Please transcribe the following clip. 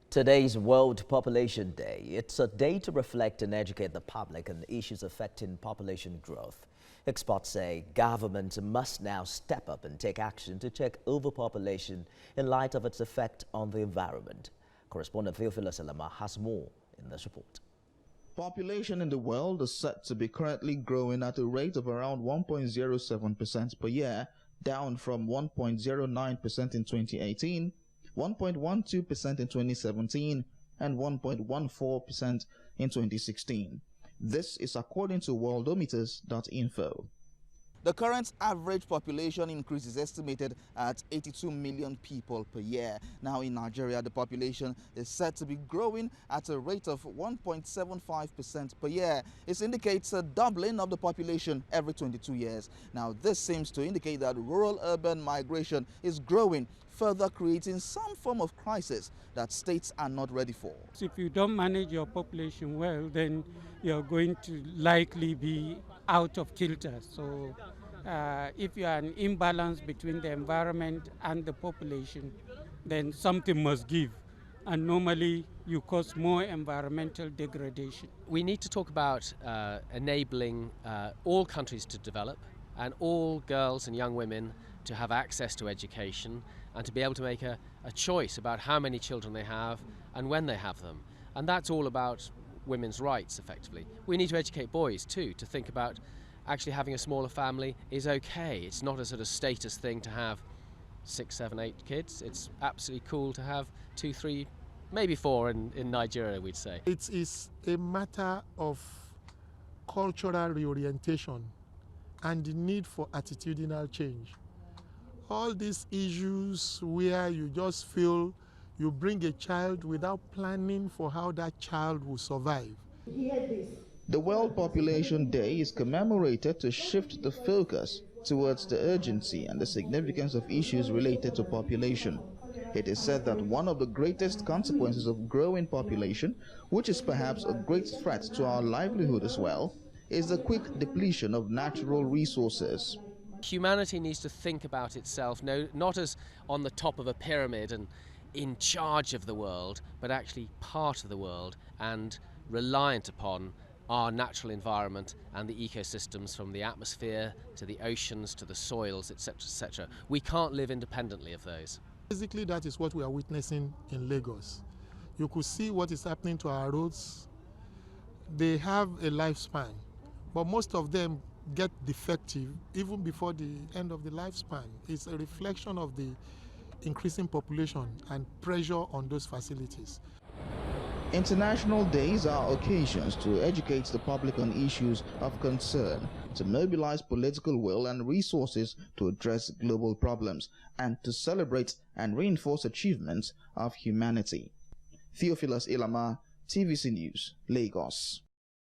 Today's World Population Day. It's a day to reflect and educate the public on issues affecting population growth. Experts say government must now step up and take action to check overpopulation in light of its effect on the environment. Correspondent Govt has more in this report. Population in the world is set to be currently growing at a rate of around 1.07% per year, down from 1.09% in 2018, 1.12% in 2017, and 1.14% in 2016. This is according to worldometers.info. The current average population increase is estimated at 82 million people per year. Now in Nigeria, the population is said to be growing at a rate of 1.75% per year. This indicates a doubling of the population every 22 years. Now this seems to indicate that rural-urban migration is growing, further creating some form of crisis that states are not ready for. If you don't manage your population well, then you're going to likely be out of kilter. So if you are an imbalance between the environment and the population, then something must give. And normally you cause more environmental degradation. We need to talk about enabling all countries to develop and all girls and young women to have access to education and to be able to make a choice about how many children they have and when they have them. And that's all about women's rights, effectively. We need to educate boys too, to think about actually having a smaller family is okay. It's not a sort of status thing to have 6, 7, 8 kids. It's absolutely cool to have 2, 3, maybe 4 in Nigeria, we'd say. It is a matter of cultural reorientation and the need for attitudinal change. All these issues where you just feel you bring a child without planning for how that child will survive. The World Population Day is commemorated to shift the focus towards the urgency and the significance of issues related to population. It is said that one of the greatest consequences of growing population, which is perhaps a great threat to our livelihood as well, is the quick depletion of natural resources. Humanity needs to think about itself, not as on the top of a pyramid and in charge of the world, but actually part of the world and reliant upon our natural environment and the ecosystems, from the atmosphere to the oceans to the soils, etc., etc. We can't live independently of those. Basically, that is what we are witnessing in Lagos. You could see what is happening to our roads. They have a lifespan, but most of them get defective even before the end of the lifespan. It's a reflection of the increasing population and pressure on those facilities. International days are occasions to educate the public on issues of concern, to mobilize political will and resources to address global problems, and to celebrate and reinforce achievements of humanity. Theophilus Ilama, TVC News, Lagos.